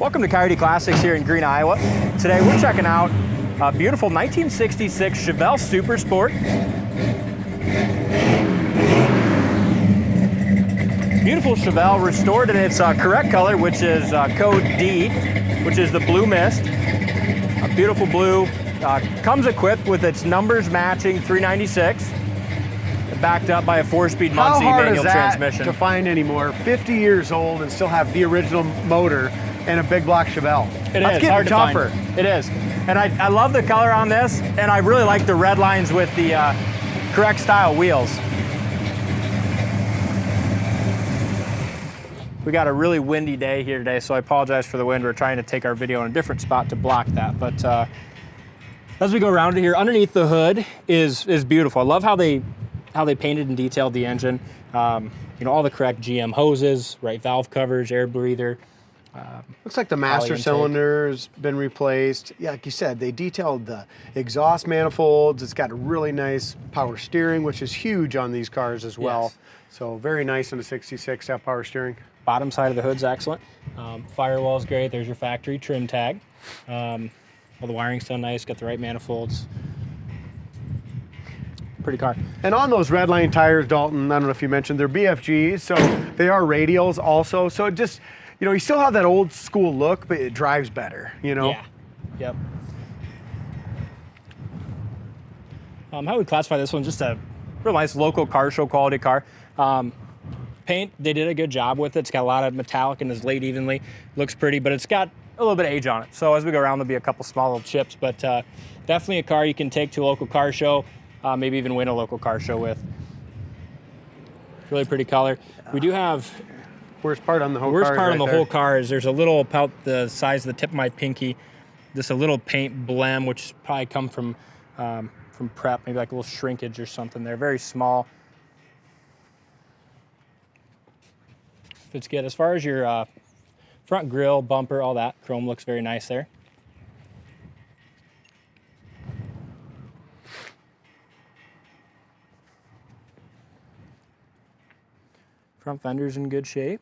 Welcome to Coyote Classics here in Green, Iowa. Today we're checking out a beautiful 1966 Chevelle Super Sport. Beautiful Chevelle, restored in its correct color, which is code D, which is the blue mist. A beautiful blue. Comes equipped with its numbers matching 396. Backed up by a 4-speed Muncie manual transmission. To find anymore, 50 years old and still have the original motor and a big block Chevelle. It is hard to find. It is. And I love the color on this, and I really like the red lines with the correct style wheels. We got a really windy day here today, so I apologize for the wind. We're trying to take our video in a different spot to block that. But as we go around here, underneath the hood is beautiful. I love how they painted and detailed the engine. You know, all the correct GM hoses, right valve covers, air breather. Looks like the master cylinder's been replaced. Yeah, like you said, they detailed the exhaust manifolds. It's got a really nice power steering, which is huge on these cars as well. Yes. So very nice in the 66 to have power steering. Bottom side of the hood's excellent. Firewall's great. There's your factory trim tag. All the wiring's done nice. Got the right manifolds. Pretty car. And on those Redline tires, Dalton, I don't know if you mentioned, they're BFGs, so they are radials also. So it just, you know, you still have that old school look, but it drives better, you know? Yeah. Yep. How would classify this one? Just a real nice local car show quality car. Paint, they did a good job with it. It's got a lot of metallic and is laid evenly. Looks pretty, but it's got a little bit of age on it. So as we go around, there'll be a couple small little chips, but definitely a car you can take to a local car show, maybe even win a local car show with. Really pretty color. We do have... Worst part on the whole car. Worst part on the whole car is there's a little, about the size of the tip of my pinky, just a little paint blem, which probably come from prep, maybe like a little shrinkage or something there. Very small. Fits good. As far as your front grille, bumper, all that, chrome looks very nice there. Front fender's in good shape.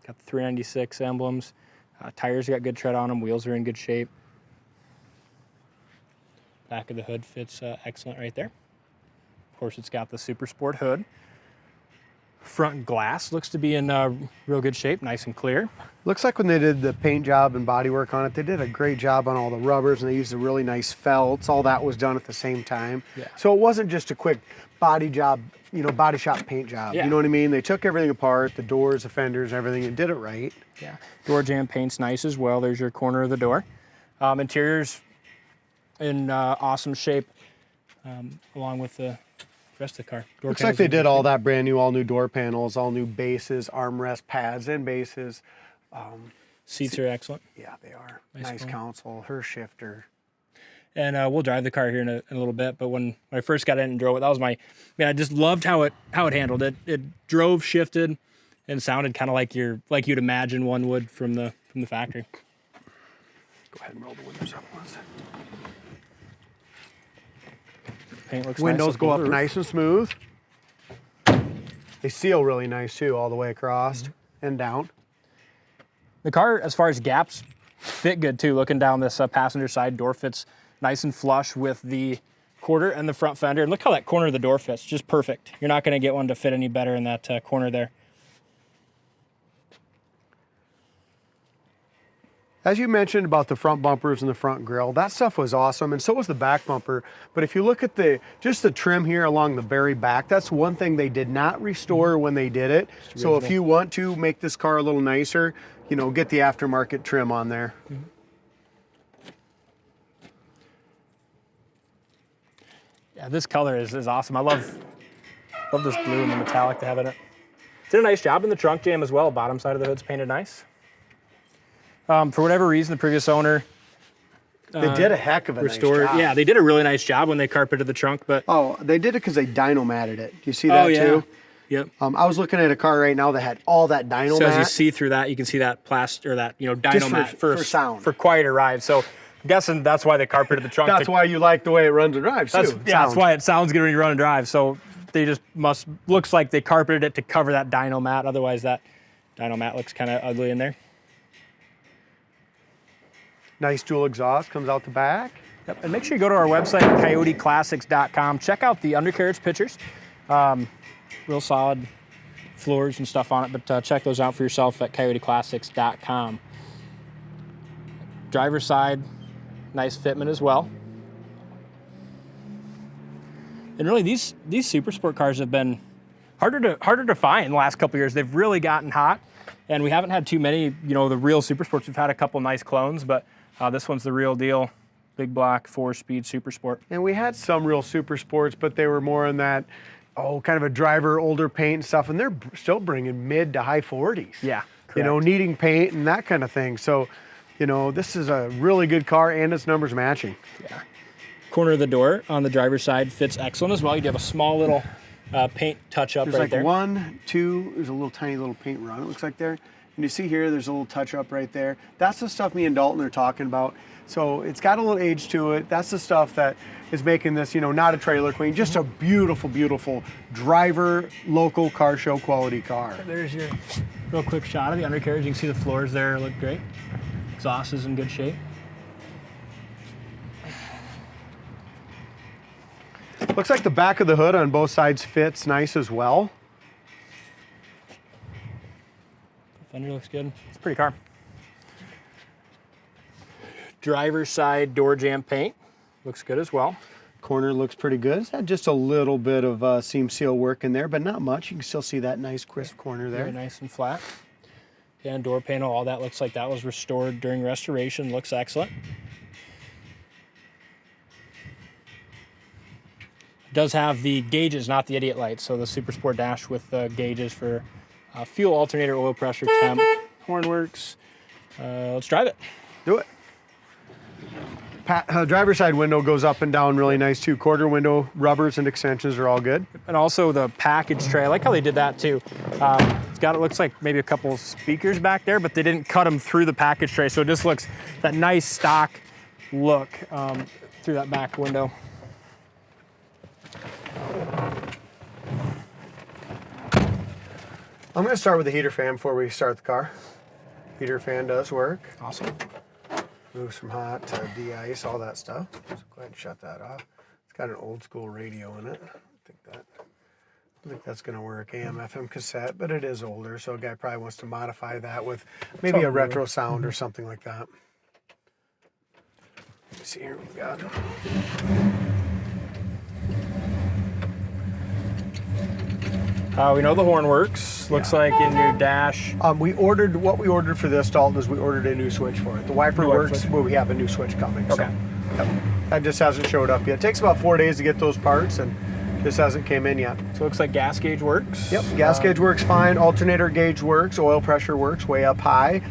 Got the 396 emblems. Tires got good tread on them. Wheels are in good shape. Back of the hood fits excellent right there. Of course, it's got the Super Sport hood. Front glass looks to be in real good shape, nice and clear. Looks like when they did the paint job and bodywork on it, they did a great job on all the rubbers, and they used a really nice felts. All that was done at the same time. Yeah. So it wasn't just a quick body job, you know, body shop paint job. Yeah. You know what I mean? They took everything apart, the doors, the fenders, everything, and did it right. Yeah. Door jamb paint's nice as well. There's your corner of the door. Interior's in awesome shape, along with the rest of the car. Looks like they did all that brand new, all new door panels, all new bases, armrest pads and bases. Seats are excellent. Yeah, they are. Nice console, her shifter. And we'll drive the car here in a little bit. But when I first got in and drove it, that was my, I just loved how it handled it. It drove, shifted, and sounded kind of like you'd imagine one would from the factory. Go ahead and roll the windows up once. Paint looks Windows nice. go up nice and smooth. They seal really nice too, all the way across and down. The car, as far as gaps, fit good too. Looking down this passenger side, door fits nice and flush with the quarter and the front fender. And look how that corner of the door fits, just perfect. You're not going to get one to fit any better in that corner there. As you mentioned about the front bumpers and the front grille, that stuff was awesome, and so was the back bumper. But if you look at just the trim here along the very back, that's one thing they did not restore when they did it. So if you want to make this car a little nicer, you know, get the aftermarket trim on there. Mm-hmm. Yeah, this color is awesome. I love this blue and the metallic they have in it. Did a nice job in the trunk jam as well. Bottom side of the hood's painted nice. For whatever reason, the previous owner they did a heck of a restored. Nice job. Yeah, they did a really nice job when they carpeted the trunk. But they did it because they dynomatted it. Do you see that too? Yep. I was looking at a car right now that had all that dynomat. So as you see through that, you can see that plastic or that dynomat for sound, for quieter rides. So I'm guessing that's why they carpeted the trunk. That's why you like the way it runs and drives too. That's why it sounds good when you run and drive. So they just looks like they carpeted it to cover that dyno mat. Otherwise that dyno mat looks kind of ugly in there. Nice dual exhaust comes out the back. Yep. And make sure you go to our website, coyoteclassics.com. Check out the undercarriage pictures. Real solid floors and stuff on it, but check those out for yourself at coyoteclassics.com. Driver's side, nice fitment as well. And really, these super sport cars have been harder to find in the last couple of years. They've really gotten hot, and we haven't had too many, the real super sports. We've had a couple nice clones, but this one's the real deal. Big block, 4-speed super sport. And we had some real super sports, but they were more in that, kind of a driver, older paint and stuff, and they're still bringing mid to high 40s. Yeah, correct. Needing paint and that kind of thing. So, this is a really good car, and its numbers matching. Yeah. Corner of the door on the driver's side fits excellent as well. You have a small little paint touch-up right there. There's like 1, 2, there's a little tiny little paint run, it looks like there. And you see here, there's a little touch-up right there. That's the stuff me and Dalton are talking about. So it's got a little age to it. That's the stuff that is making this, not a trailer queen, just a beautiful, beautiful driver, local car show quality car. There's your real quick shot of the undercarriage. You can see the floors there look great. Exhaust is in good shape. Looks like the back of the hood on both sides fits nice as well. Fender looks good. It's a pretty car. Driver's side door jamb paint looks good as well. Corner looks pretty good. It's had just a little bit of seam seal work in there, but not much. You can still see that nice crisp corner there. Very nice and flat. Yeah, and door panel, all that looks like that was restored during restoration. Looks excellent. Does have the gauges, not the idiot lights. So the Super Sport dash with the gauges for fuel, alternator, oil pressure, temp. Horn works. Let's drive it. Do it. Driver's side window goes up and down really nice too. Quarter window rubbers and extensions are all good. And also the package tray. I like how they did that too. It looks like maybe a couple speakers back there, but they didn't cut them through the package tray. So it just looks that nice stock look through that back window. I'm going to start with the heater fan before we start the car. Heater fan does work. Awesome. Moves from hot to de-ice, all that stuff. So go ahead and shut that off. It's got an old school radio in it. I think that's going to work. AM, FM cassette, but it is older, so a guy probably wants to modify that with maybe a retro sound or something like that. Let me see here, we've got. We know the horn works. Looks like in your dash. What we ordered for this, Dalton, is we ordered a new switch for it. The wiper works, but we have a new switch coming. Okay. So, that just hasn't showed up yet. It takes about 4 days to get those parts, and this hasn't came in yet. So it looks like gas gauge works. Yep, gas gauge works fine. Alternator gauge works. Oil pressure works way up high.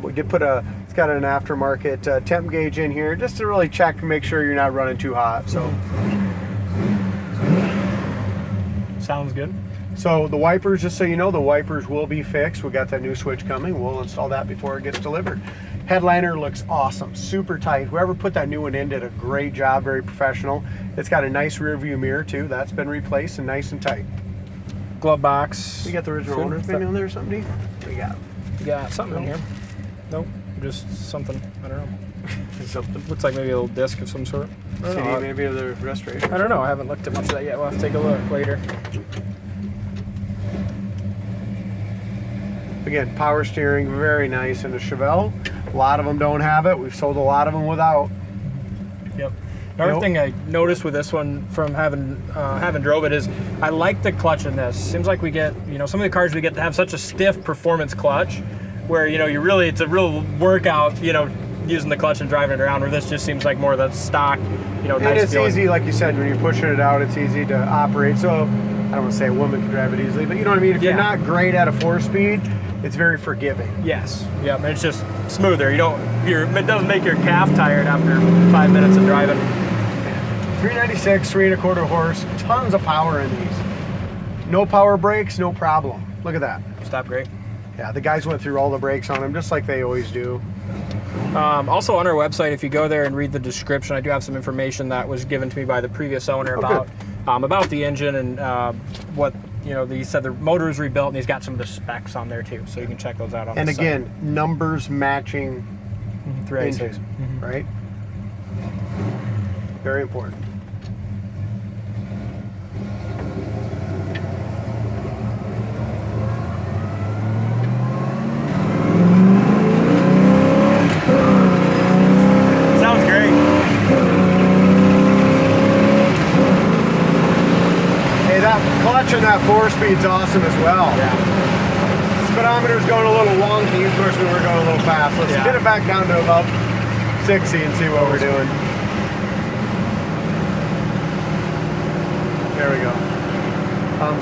We did put it's got an aftermarket temp gauge in here just to really check and make sure you're not running too hot. So. Sounds good. So the wipers, just so you know, the wipers will be fixed. We got that new switch coming. We'll install that before it gets delivered. Headliner looks awesome, super tight. Whoever put that new one in did a great job, very professional. It's got a nice rear view mirror too. That's been replaced and nice and tight. Glove box. We got the original owner's manual in there or something, D? What do you got? You got something in here. Nope, just something, I don't know. Something. Looks like maybe a little disc of some sort. CD maybe of the restoration. I don't know, I haven't looked at much of that yet. We'll have to take a look later. Again, power steering, very nice in the Chevelle. A lot of them don't have it. We've sold a lot of them without. Yep. Another thing I noticed with this one from having drove it is I like the clutch in this. Seems like we get, some of the cars we get to have such a stiff performance clutch where, it's a real workout, using the clutch and driving it around, where this just seems like more of the stock, And nice it's feeling. easy, like you said, when you're pushing it out, it's easy to operate. So I don't want to say a woman can drive it easily, but you know what I mean? If you're not great at a 4-speed, it's very forgiving. Yes. Yep. And it's just smoother. It doesn't make your calf tired after 5 minutes of driving. 396, 3 1/4 horse, tons of power in these. No power brakes, no problem. Look at that. Stop great. Yeah, the guys went through all the brakes on them, just like they always do. Also on our website, if you go there and read the description, I do have some information that was given to me by the previous owner about the engine and what, he said the motor was rebuilt, and he's got some of the specs on there too, so you can check those out on and the again, site. numbers matching 386. engine, right? Very important. Sounds great. Hey, that clutch and that 4-speed's awesome as well. Yeah. Speedometer's going a little wonky. Of course, we were going a little fast. Let's get it back down to about 60 and see what we're doing. There we go.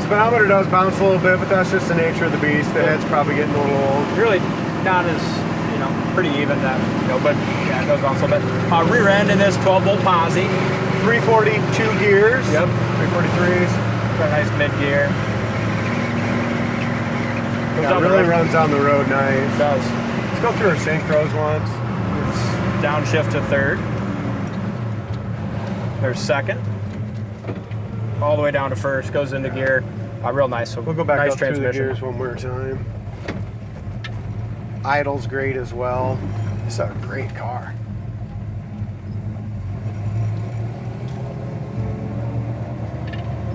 Speedometer does bounce a little bit, but that's just the nature of the beast. The head's probably getting a little old. Really not as, pretty even that, but yeah, it does bounce a little bit. Rear end in this 12-volt posi. 342 gears. Yep. 343s. Got a nice mid gear. Yeah, it really runs on the road nice. It does. Let's go through our synchros once. It's downshift to third. There's second. All the way down to first. Goes into gear. Real nice. So we'll go back nice up through the transmission. gears one more time. Idle's great as well. This is a great car.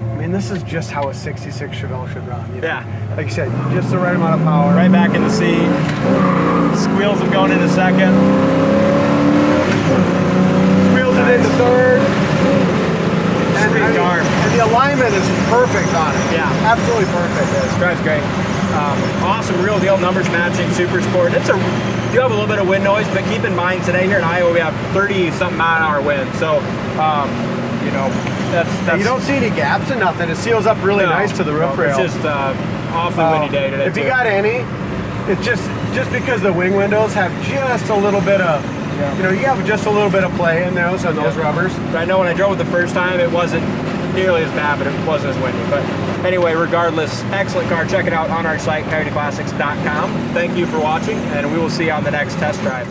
I mean, this is just how a 66 Chevelle should run. Yeah. Like you said, just the right amount of power. Right back in the seat. Squeals them going into second. Squeals it into third. Sweet car. And the alignment is perfect on it. Yeah. Absolutely perfect. This drives great. Awesome real deal numbers matching super sport. You have a little bit of wind noise, but keep in mind today here in Iowa we have 30-something mile-an-hour wind. So, that's you don't see any gaps and nothing. It seals up really nice to the roof rail. It's just awfully windy day today. If you got any, it's just because the wing windows have just a little bit of, you have just a little bit of play in those on those rubbers. I know when I drove it the first time, it wasn't nearly as bad, but it wasn't as windy. But anyway, regardless, excellent car. Check it out on our site, coyoteclassics.com. Thank you for watching, and we will see you on the next test drive.